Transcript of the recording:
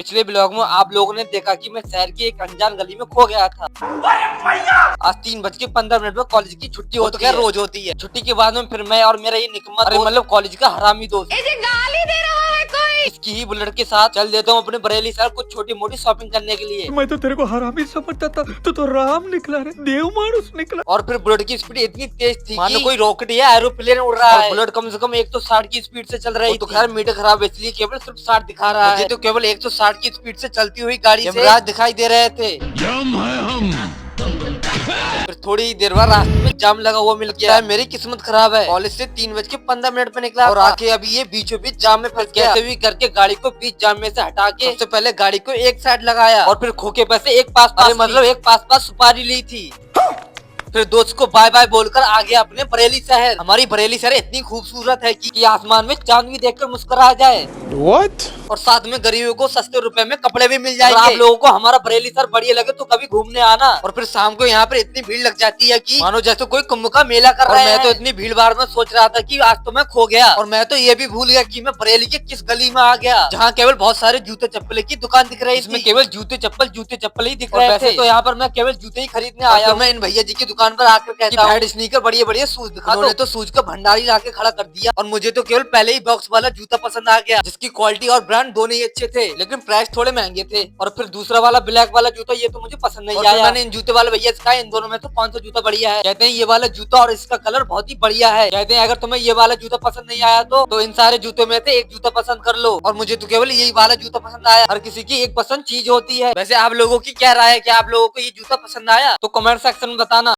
पिछले ब्लॉग में आप लोगों ने देखा कि मैं शहर की एक अनजान गली में खो गया था। आज 3:15 में कॉलेज की छुट्टी होती है, रोज होती है। छुट्टी के बाद में फिर मैं और मेरा ये निकम्मा मतलब कॉलेज का हरामी दोस्त गाली दे रहा है कोई। इसकी ही बुलेट के साथ चल देता हूँ अपने बरेली शहर कुछ छोटी मोटी शॉपिंग करने के लिए। मैं तो तेरे को हरामी समझता था, तो राम निकला रे, देव मानुस निकला। और फिर बुलेट की स्पीड इतनी तेज थी मानो कोई रॉकेट या एरोप्लेन उड़ रहा है। बुलेट कम से कम 160 की स्पीड से चल रही है। तो खैर मीटर खराब है इसलिए केवल सिर्फ 60 दिखा रहा है। तो केवल 160 की स्पीड से चलती हुई गाड़ी से दिखाई दे रहे थे। फिर थोड़ी ही देर बाद रास्ते में जाम लगा हुआ मिल गया। मेरी किस्मत खराब है, कॉलेज से 3:15 पे निकला और आके अभी ये बीचों बीच जाम में फंस गया। कैसे भी करके गाड़ी को बीच जाम में से हटा के सबसे पहले गाड़ी को एक साइड लगाया और फिर खोखे पैसे एक पास मतलब एक पास सुपारी ली थी। फिर दोस्त को बाय बाय बोलकर आ गया अपने बरेली शहर। हमारी बरेली शहर इतनी खूबसूरत है कि आसमान में चांद भी देखकर मुस्कुरा जाए। What? और साथ में गरीबों को सस्ते रुपए में कपड़े भी मिल जाएंगे। आप लोगों को हमारा बरेली शहर बढ़िया लगे तो कभी घूमने आना। और फिर शाम को यहाँ पर इतनी भीड़ लग जाती है कि मानो जैसे कोई कुंभ का मेला कर रहा है। मैं तो इतनी भीड़ भाड़ में सोच रहा था कि आज तो मैं खो गया। और मैं तो ये भी भूल गया कि मैं बरेली के किस गली में आ गया जहाँ केवल बहुत सारे जूते चप्पल की दुकान दिख रही है। इसमें केवल जूते चप्पल ही दिख रहे थे। तो यहाँ पर मैं केवल जूते ही खरीदने आया। मैं इन भैया जी की दुकान पर आकर कहता हूँ स्नीकर बढ़िया शूज दिखा। उन्होंने तो शूज का भंडारी लाके खड़ा कर दिया और मुझे तो केवल पहले ही बॉक्स वाला जूता पसंद आ गया जिसकी क्वालिटी और ब्रांड दोनों ही अच्छे थे लेकिन प्राइस थोड़े महंगे थे। और फिर दूसरा वाला ब्लैक वाला जूता ये तो मुझे पसंद नहीं आया। मैंने इन जूते वाले भैया से कहा इन दोनों में तो कौन सा जूता बढ़िया है। कहते हैं ये वाला जूता और इसका कलर बहुत ही बढ़िया है। कहते हैं अगर तुम्हें ये वाला जूता पसंद नहीं आया तो इन सारे जूतों में से एक जूता पसंद कर लो। और मुझे तो केवल यही वाला जूता पसंद आया। हर किसी की एक पसंद चीज होती है। वैसे आप लोगों की क्या राय है, क्या आप लोगों को ये जूता पसंद आया? तो कमेंट सेक्शन में बताना।